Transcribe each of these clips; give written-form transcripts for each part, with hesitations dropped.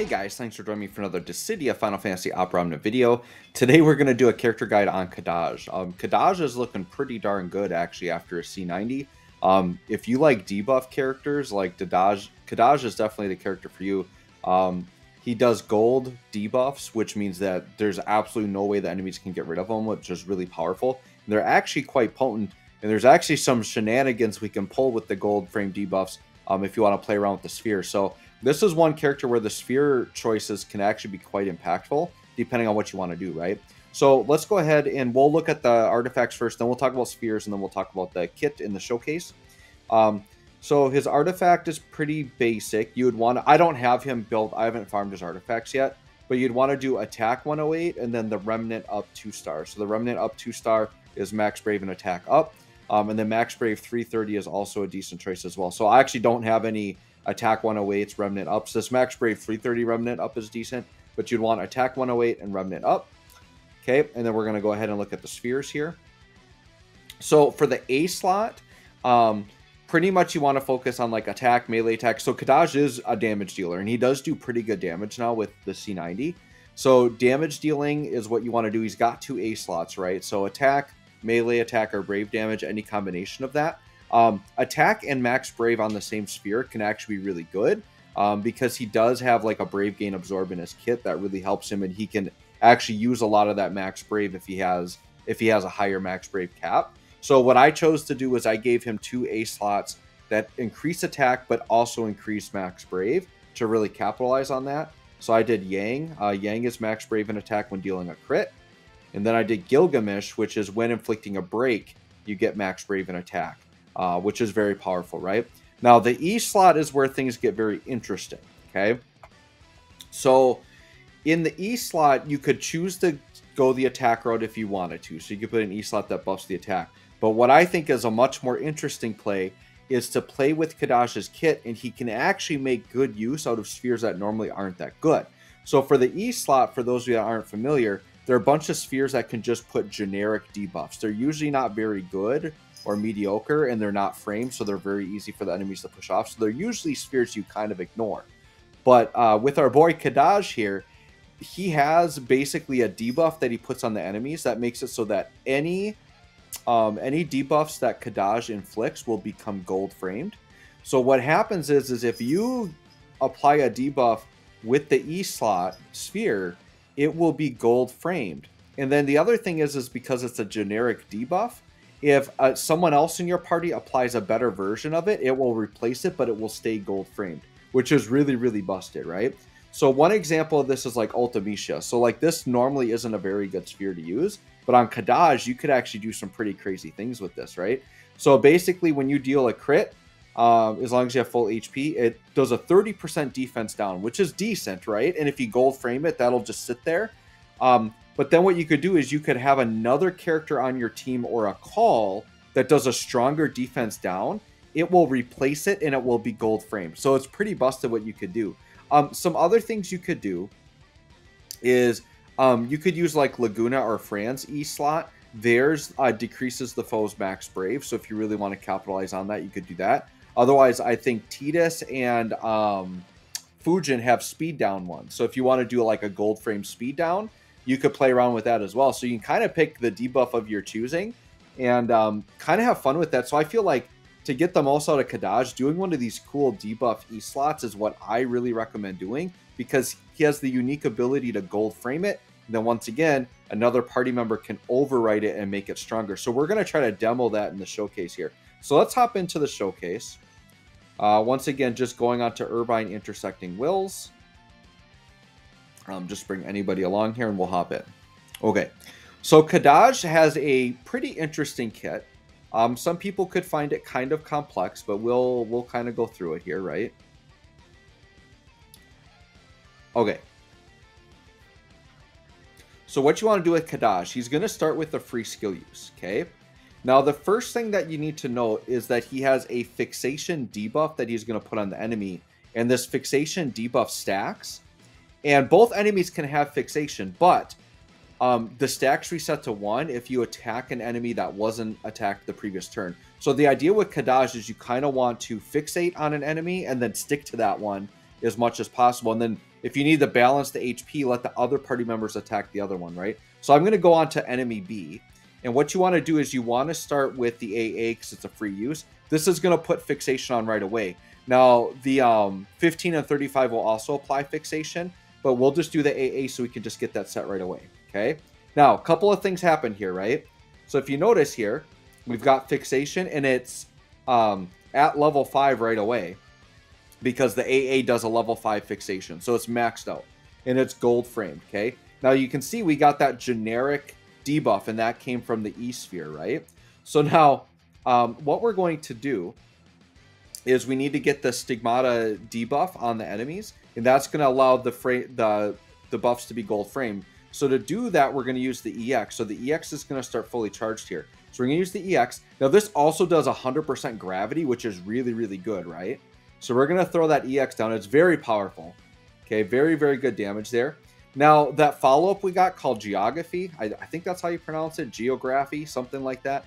guys, thanks for joining me for another Dissidia Final Fantasy Opera Omnia video. Today we're going to do a character guide on Kadaj. Kadaj is looking pretty darn good actually after a C90. If you like debuff characters like Kadaj is definitely the character for you. He does gold debuffs, which means that there's absolutely no way the enemies can get rid of him, which is really powerful. And they're actually quite potent, and there's actually some shenanigans we can pull with the gold frame debuffs if you want to play around with the sphere. So this is one character where the sphere choices can actually be quite impactful, depending on what you want to do, right? So let's go ahead and we'll look at the artifacts first, then we'll talk about spheres, and then we'll talk about the kit in the showcase. So his artifact is pretty basic. You would want to, I don't have him built, I haven't farmed his artifacts yet, but you'd want to do attack 108 and then the remnant up 2 stars. So the remnant up 2 star is max brave and attack up. And then max brave 330 is also a decent choice as well. So I actually don't have any attack 108's remnant ups. This max brave 330 remnant up is decent, but you'd want attack 108 and remnant up. Okay, and then we're going to go ahead and look at the spheres here. So for the A slot, pretty much you want to focus on like attack, melee attack. So Kadaj is a damage dealer, and he does do pretty good damage now with the C90. So damage dealing is what you want to do. He's got 2 A slots, right? So attack, melee attack, or brave damage, any combination of that. Attack and max brave on the same sphere can actually be really good because he does have like a brave gain absorb in his kit that really helps him, and he can actually use a lot of that max brave if he has a higher max brave cap. So what I chose to do was I gave him 2 A slots that increase attack but also increase max brave to really capitalize on that. So I did Yang. Yang is max brave and attack when dealing a crit. And then I did Gilgamesh, which is when inflicting a break, you get max brave and attack, which is very powerful, right? Now the E slot is where things get very interesting, okay? So in the E slot, you could choose to go the attack route if you wanted to. So you could put an E slot that buffs the attack. But what I think is a much more interesting play is to play with Kadaj's kit, and he can actually make good use out of spheres that normally aren't that good. So for the E slot, for those of you that aren't familiar, there are a bunch of spheres that can just put generic debuffs. They're usually not very good or mediocre, and they're not framed, so they're very easy for the enemies to push off. So they're usually spheres you kind of ignore. But with our boy Kadaj here, he has basically a debuff that he puts on the enemies that makes it so that any debuffs that Kadaj inflicts will become gold framed. So what happens is if you apply a debuff with the E slot sphere, it will be gold framed. And then the other thing is because it's a generic debuff, if someone else in your party applies a better version of it, it will replace it, but it will stay gold framed, which is really, really busted, right? So one example of this is like Ultimecia. So like this normally isn't a very good sphere to use, but on Kadaj, you could actually do some pretty crazy things with this, right? So basically when you deal a crit, as long as you have full HP, it does a 30% defense down, which is decent, right? And if you gold frame it, that'll just sit there. But then what you could do is you could have another character on your team or a call that does a stronger defense down. It will replace it and it will be gold framed. So it's pretty busted what you could do. Some other things you could do is you could use like Laguna or Fran's E slot. Theirs decreases the foe's max brave. So if you really want to capitalize on that, you could do that. Otherwise, I think Tidus and Fujin have speed down ones. So if you want to do like a gold frame speed down, you could play around with that as well. So you can kind of pick the debuff of your choosing and kind of have fun with that. So I feel like to get the most out of Kadaj, doing one of these cool debuff E slots is what I really recommend doing because he has the unique ability to gold frame it. And then once again, another party member can overwrite it and make it stronger. So we're going to try to demo that in the showcase here. So let's hop into the showcase. Once again, just going on to Irvine Intersecting Wills. Just bring anybody along here and we'll hop in. Okay, so Kadaj has a pretty interesting kit. Some people could find it kind of complex, but we'll kind of go through it here, right? Okay. So what you want to do with Kadaj, he's going to start with the free skill use, okay? Now, the first thing that you need to know is that he has a fixation debuff that he's going to put on the enemy, and this fixation debuff stacks. And both enemies can have fixation, but the stacks reset to 1 if you attack an enemy that wasn't attacked the previous turn. So the idea with Kadaj is you kind of want to fixate on an enemy and then stick to that one as much as possible. And then if you need to balance the HP, let the other party members attack the other one, right? So I'm going to go on to enemy B. And what you want to do is you want to start with the AA because it's a free use. This is going to put fixation on right away. Now, the 15 and 35 will also apply fixation, but we'll just do the AA so we can just get that set right away, okay? Now, a couple of things happen here, right? So if you notice here, we've got fixation, and it's at level 5 right away because the AA does a level 5 fixation. So it's maxed out, and it's gold framed, okay? Now, you can see we got that generic debuff, and that came from the E-Sphere, right? So now, what we're going to do is we need to get the Stigmata debuff on the enemies, and that's going to allow the buffs to be gold framed. So to do that, we're going to use the EX. So the EX is going to start fully charged here. So we're going to use the EX. Now this also does 100% gravity, which is really, really good, right? So we're going to throw that EX down. It's very powerful. Okay, very, very good damage there. Now that follow-up we got called Geography, I think that's how you pronounce it, Geography, something like that.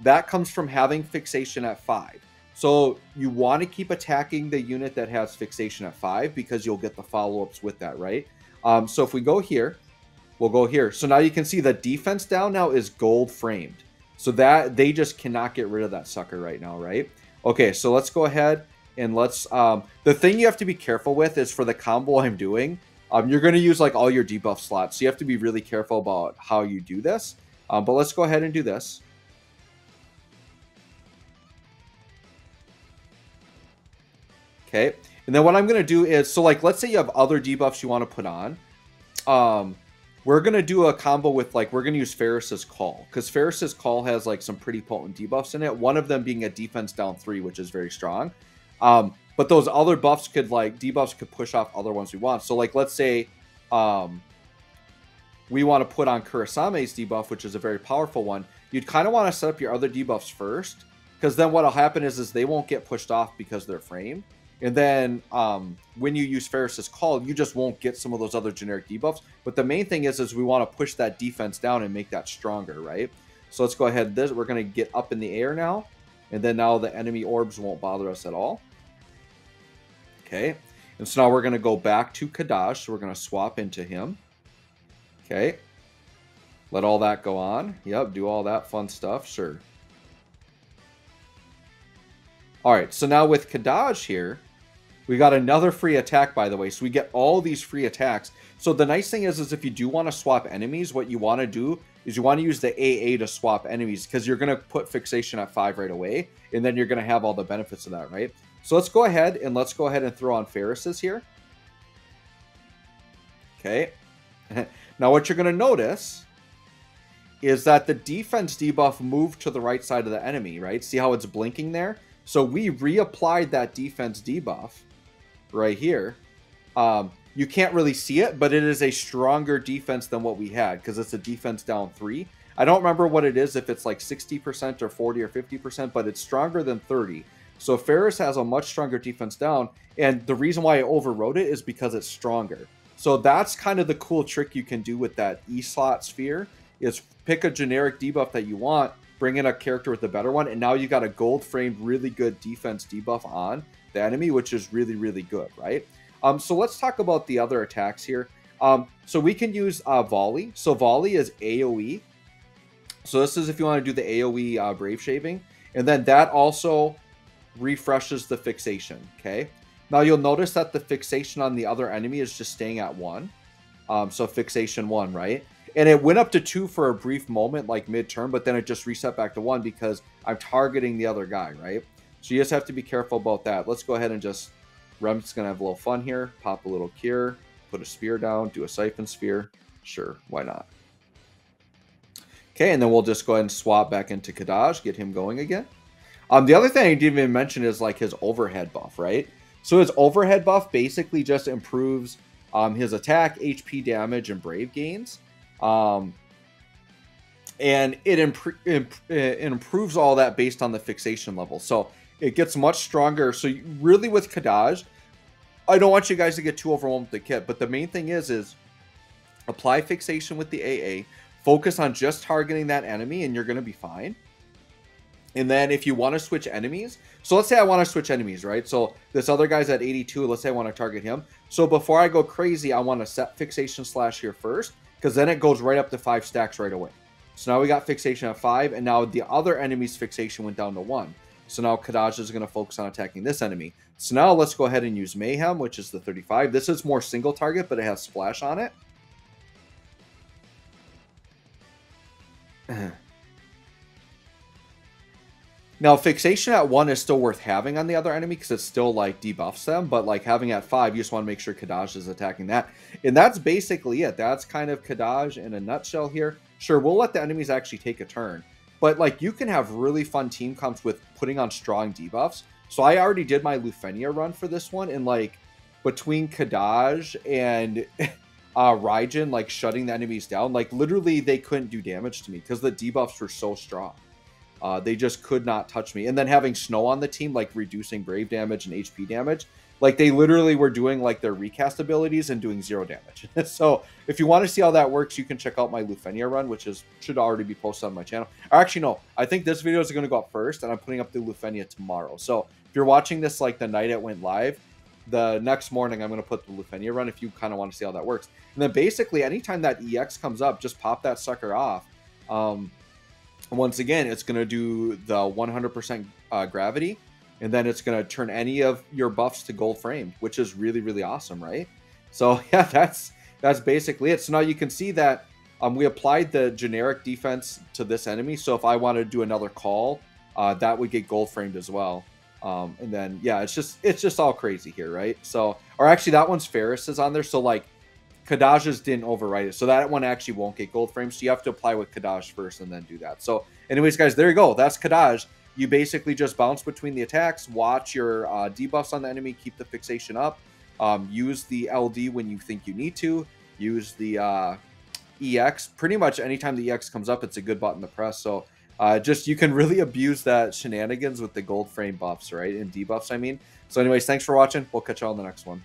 That comes from having fixation at 5. So you want to keep attacking the unit that has fixation at 5 because you'll get the follow-ups with that, right? So if we go here, we'll go here. So now you can see the defense down now is gold framed. So that they just cannot get rid of that sucker right now, right? Okay, so let's go ahead and let's... the thing you have to be careful with is for the combo I'm doing, you're going to use like all your debuff slots. So you have to be really careful about how you do this. But let's go ahead and do this. Okay, and then what I'm going to do is, so like, let's say you have other debuffs you want to put on. We're going to do a combo with, like, we're going to use Ferris's Call. Because Ferris's Call has, like, some pretty potent debuffs in it. One of them being a defense down 3, which is very strong. But those other buffs could, like, debuffs could push off other ones we want. So, like, let's say we want to put on Kurisame's debuff, which is a very powerful one. You'd kind of want to set up your other debuffs first. Because then what'll happen is they won't get pushed off because they're framed. And then when you use Ferris's Call, you just won't get some of those other generic debuffs. But the main thing is we want to push that defense down and make that stronger, right? So let's go ahead. We're going to get up in the air now. And then now the enemy orbs won't bother us at all. Okay. And so now we're going to go back to Kadash. So we're going to swap into him. Okay. Let all that go on. Yep, do all that fun stuff. Sure. All right, so now with Kadash here, we got another free attack, by the way. So we get all these free attacks. So the nice thing is if you do want to swap enemies, what you want to do is you want to use the AA to swap enemies because you're going to put fixation at 5 right away, and then you're going to have all the benefits of that, right? So let's go ahead and throw on Ferris's here. Okay. Now what you're going to notice is that the defense debuff moved to the right side of the enemy, right? See how it's blinking there? So we reapplied that defense debuff right here. You can't really see it, but it is a stronger defense than what we had because it's a defense down 3. I don't remember what it is, if it's like 60% or 40 or 50%, but it's stronger than 30. So Ferris has a much stronger defense down, and the reason why I overrode it is because it's stronger. So that's kind of the cool trick you can do with that E-slot sphere, is pick a generic debuff that you want, bring in a character with a better one, and now you got a gold framed really good defense debuff on the enemy, which is really, really good, right? So let's talk about the other attacks here. So we can use Volley. So Volley is AoE. So this is if you want to do the AoE Brave Shaving. And then that also refreshes the fixation, okay? Now you'll notice that the fixation on the other enemy is just staying at 1. So fixation 1, right? And it went up to 2 for a brief moment, like mid-turn, but then it just reset back to 1 because I'm targeting the other guy, right? So you just have to be careful about that. Let's go ahead and just... Rem's going to have a little fun here. Pop a little cure, put a spear down, do a siphon sphere. Sure, why not? Okay, and then we'll just go ahead and swap back into Kadash, get him going again. The other thing I didn't even mention is like his overhead buff, right? So his overhead buff basically just improves his attack, HP damage, and brave gains. And it improves all that based on the fixation level. So it gets much stronger. So really with Kadash, I don't want you guys to get too overwhelmed with the kit, but the main thing is apply fixation with the AA, focus on just targeting that enemy, and you're going to be fine. And then if you want to switch enemies, so let's say I want to switch enemies, right? So this other guy's at 82. Let's say I want to target him. So before I go crazy, I want to set fixation slash here first, because then it goes right up to 5 stacks right away. So now we got fixation at 5, and now the other enemy's fixation went down to 1. So now Kadaj is going to focus on attacking this enemy. So now let's go ahead and use Mayhem, which is the 35. This is more single target, but it has splash on it. Now, fixation at 1 is still worth having on the other enemy because it still, like, debuffs them. But, like, having at 5, you just want to make sure Kadaj is attacking that. And that's basically it. That's kind of Kadaj in a nutshell here. Sure, we'll let the enemies actually take a turn. But, like, you can have really fun team comps with putting on strong debuffs. So I already did my Lufenia run for this one. And, like, between Kadaj and Raijin, like, shutting the enemies down, like, literally they couldn't do damage to me because the debuffs were so strong. They just could not touch me. And then having Snow on the team, like reducing Brave damage and HP damage, like they literally were doing like their recast abilities and doing 0 damage. So if you want to see how that works, you can check out my Lufenia run, which should already be posted on my channel. Or actually, no, I think this video is going to go up first, and I'm putting up the Lufenia tomorrow. So if you're watching this like the night it went live, the next morning I'm going to put the Lufenia run if you kind of want to see how that works. And then basically anytime that EX comes up, just pop that sucker off. Once again, it's going to do the 100% gravity, and then it's going to turn any of your buffs to gold framed, which is really, really awesome, right? So yeah, that's basically it. So now you can see that we applied the generic defense to this enemy. So if I want to do another call, that would get gold framed as well. And then yeah, it's just all crazy here, right? So, or actually that one's Ferris is on there. So like Kadaj's didn't overwrite it, so that one actually won't get gold frames. So you have to apply with Kadaj first and then do that. So anyways, guys, there you go. That's Kadaj. You basically just bounce between the attacks, watch your debuffs on the enemy, keep the fixation up, use the LD when you think you need to, use the EX. Pretty much anytime the EX comes up, it's a good button to press. So just you can really abuse that shenanigans with the gold frame buffs, right? And debuffs, I mean. So anyways, thanks for watching. We'll catch you on the next one.